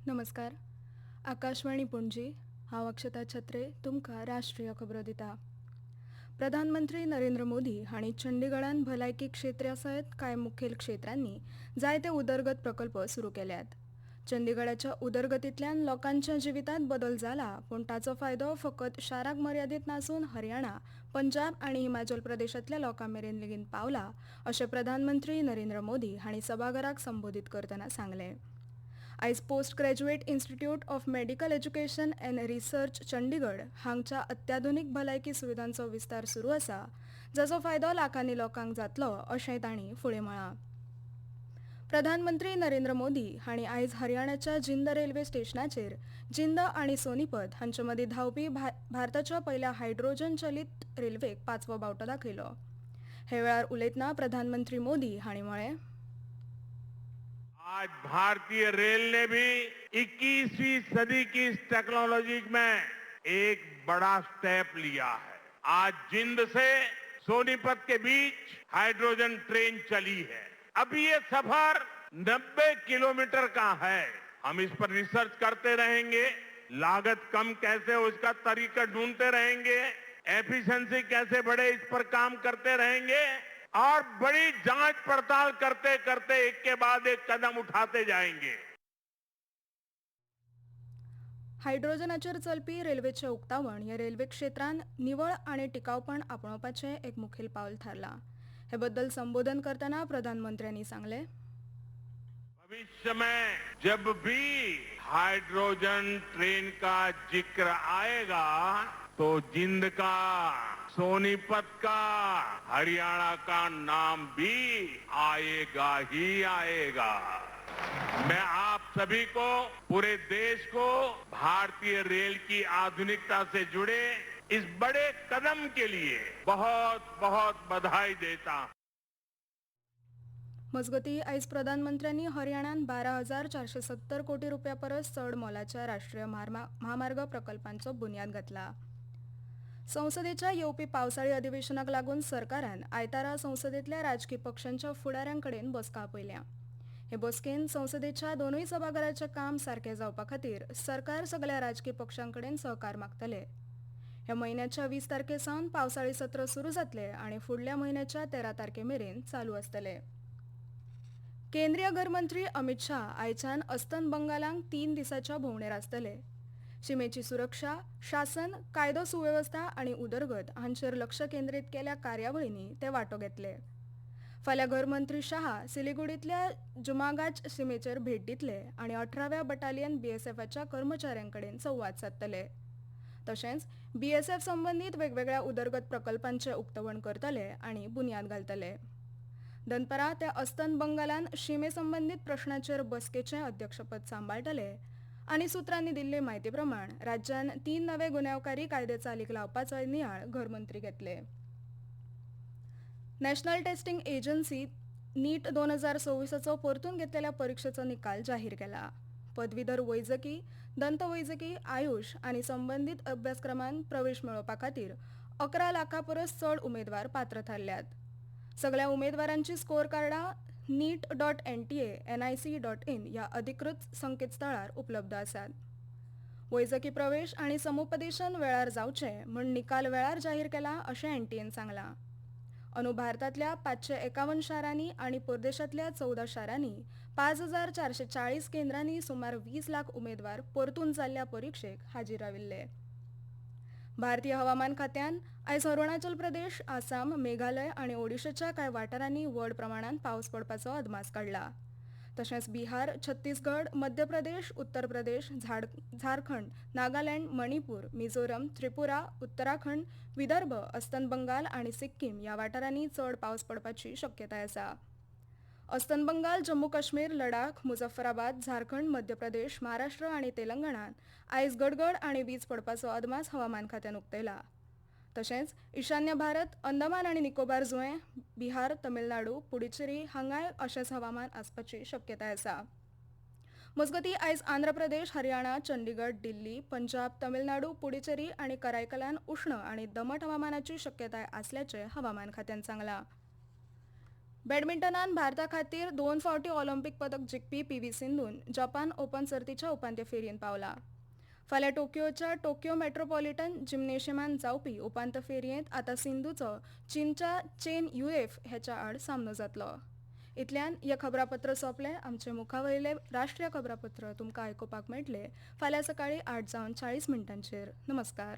नमस्कार. आकाशवाणी पुणजी हांव अक्षता छत्रे तुमकां राष्ट्रीय खबरो दिता. प्रधानमंत्री नरेंद्र मोदी हांणी चंडीगडांत भलायकी क्षेत्रा सयत कांय मुखेल क्षेत्रांनी जायते उदरगत प्रकल्प सुरू केल्यात. चंडीगडाच्या उदरगतींतल्यान लोकांच्या जिवितांत बदल जाला, पूण ताचो फायदो फकत शाराक मर्यादीत नासून हरियाणा, पंजाब आनी हिमाचल प्रदेशांतल्या लोकां मेरेन लेगीत पावला, अशें प्रधानमंत्री नरेंद्र मोदी हांणी सभाघराक संबोधीत करतना सांगलें. आयज post graduate institute of medical education and research Chandigarh हांगच्या अत्याधुनीक भलायकी सुविधांचो विस्तार सुरू आसा, जाचो फायदो लाखांनी लोकांक जातलो, अशेंय तांणी फुडें म्हळां. प्रधानमंत्री नरेंद्र मोदी हांणी आयज हरियाणाच्या जिंद रेल्वे स्टेशनाचेर जिंद आनी सोनीपत हांचे मदीं धांवपी भारताच्या पयल्या हायड्रोजन चलीत रेल्वेक 5वो बावटो दाखयलो. हे वेळार उलयतना प्रधानमंत्री मोदी हांणी म्हळें, आज भारतीय रेल ने भी 21वीं सदी की इस टेक्नोलॉजी में एक बड़ा स्टेप लिया है. आज जिंद से सोनीपत के बीच हाइड्रोजन ट्रेन चली है. अभी ये सफर 90 किलोमीटर का है. हम इस पर रिसर्च करते रहेंगे, लागत कम कैसे हो इसका तरीका ढूंढते रहेंगे, एफिशिएंसी कैसे बढ़े इस पर काम करते रहेंगे और बड़ी जांच पड़ताल करते करते एक के बाद एक कदम उठाते जाएंगे. हायड्रोजनाचेर चलपी रेल्वेचें उक्तावण हे रेल्वे क्षेत्रांत निवळ आनी टिकावपण आपणावपाचें एक मुखेल पावल थारलां. हे बद्दल संबोधन करतना प्रधानमंत्र्यांनी सांगलें, भविष्य में जब भी हाइड्रोजन ट्रेन का जिक्र आएगा तो जिंद का, सोनीपत का, हरियाणा का नाम भी आएगा ही आएगा. मैं आप सभी को, पूरे देश को भारतीय रेल की आधुनिकता से जुड़े इस बड़े कदम के लिए बहुत बहुत बधाई देता हूं. मजगतीं आयज प्रधानमंत्र्यांनी हरियाणांत 12,470 कोटी रुपया परस चड मोलाच्या राष्ट्रीय महामार्ग प्रकल्पांचो बुन्याद घातला. संसदेच्या येवपी पावसाळी अधिवेशनाक लागून सरकारान आयतारा संसदेंतल्या राजकी पक्षांच्या फुडाऱ्यांकडेन बसका आपयल्या. हे बसकेन संसदेच्या दोनूय सभाघरांचें काम सारकें जावपा खातीर सरकार सगळ्या राजकी पक्षांकडेन सहकार मागतले. ह्या म्हयन्याच्या 20 तारखेसावन पावसाळी सत्र सुरू जातले आनी फुडल्या म्हयन्याच्या 13 तारखेमेरेन चालू आसतले. केंद्रीय गृहमंत्री अमित शाह आयच्यान अस्तंत बंगालांत 3 दिसांच्या भोंवडेर आसतले. शिमेची सुरक्षा, शासन, कायदो सुवेवस्था आनी उदरगत हांचेर लक्ष केंद्रीत केल्ल्या कार्यावळींनी ते वांटो घेतले. फाल्यां गृहमंत्री शाह सिलिगुडींतल्या जुमागाच शिमेचेर भेट दितले आनी 18व्या बटालियन बीएसएफच्या कर्मचाऱ्यांकडेन संवाद सादतले. तशेंच बीएसएफ संबंदीत वेगवेगळ्या उदरगत प्रकल्पांचें उक्तावण करतले आनी बुन्याद घालतले. दनपारां ते अस्तंत बंगालांत शिमे संबंदीत प्रश्नाचेर बसकेचें अध्यक्षपद सांबाळटले आनी सुत्रांनी दिल्ले म्हायती प्रमाण राज्यान 3 नवे गुन्यांवकारी कायदे चालीक लावपाचोय नियाळ गृहमंत्री घेतले. नॅशनल टेस्टिंग एजन्सी नीट 2024चो परतून घेतलेल्या परीक्षेचो निकाल जाहीर केला. पदवीधर वैजकी, दंतवैजकी, आयुष आनी संबंदीत अभ्यासक्रमांत प्रवेश मेळोवपा खातीर 11 लाखां परस चड उमेदवार पात्र थारल्यात. सगळ्या उमेदवारांची स्कोर कार्डां NEET.NTA.NIC.in ह्या अधिकृत संकेतस्थळार उपलब्ध आसात. वैजकी प्रवेश आनी समुपदेशन वेळार जावचे म्हूण निकाल वेळार जाहीर केला अशें NTAन सांगलां. अंदू भारतांतल्या 551 शारांनी आनी परदेशांतल्या 14 शारांनी 5,440 केंद्रांनी सुमार 20 लाख उमेदवार परतून जाल्ल्या परीक्षेक हाजीर राविल्ले. भारतीय हवामान खात्यान आयज अरुणाचल प्रदेश, आसाम, मेघालय आनी ओडिशाच्या कांय वाठारांनी व्हड प्रमाणांत पावस पडपाचो अदमास काडला. तशेंच बिहार, छत्तीसगड, मध्य प्रदेश, उत्तर प्रदेश, झारखंड, नागालँड, मणिपूर, मिझोरम, त्रिपुरा, उत्तराखंड, विदर्भ, अस्तंत बंगाल आनी सिक्कीम ह्या वाठारांनी चड पावस पडपाची शक्यताय आसा. अस्तंत बंगाल, जम्मू काश्मीर, लडाख, मुझफ्फराबाद, झारखंड, मध्य प्रदेश, महाराष्ट्र आनी तेलंगणात आयज गडगड आनी वीज पडपाचो अदमास हवामान खात्यान उक्तायला. तशेंच ईशान्य भारत, अंदमान आनी निकोबार जुंवे, बिहार, तमिळनाडू, पुडुचेरी हांगाय अशेंच हवामान आसपाची शक्यताय आसा. मजगतीं आयज आंध्र प्रदेश, हरियाणा, चंडीगड, दिल्ली, पंजाब, तमिळनाडू, पुडुचेरी आनी करायकलान उष्ण आनी दमट हवामानाची शक्यताय आसल्याचें हवामान खात्यान सांगलां. बॅडमिंटनान भारता खातीर 2 फावटी ऑलिंपिक पदक जिखपी पी.व्ही. सिंधून जपान ओपन सर्तीच्या उपांत्य फेरयेंत पावला. फाल्यां टोकियोच्या टोकियो मेट्रोपॉलिटन जिम्नेशियमान जावपी उपांत्य फेरयेंत आतां सिंधूचो चीनच्या चेन युएफ हेच्या आड सामनो जातलो. इतल्यान हे खबरापत्र सोंपलें. आमचे मुखावयले राष्ट्रीय खबरापत्र तुमकां आयकुपाक मेळटले फाल्यां सकाळीं 8:40 नमस्कार.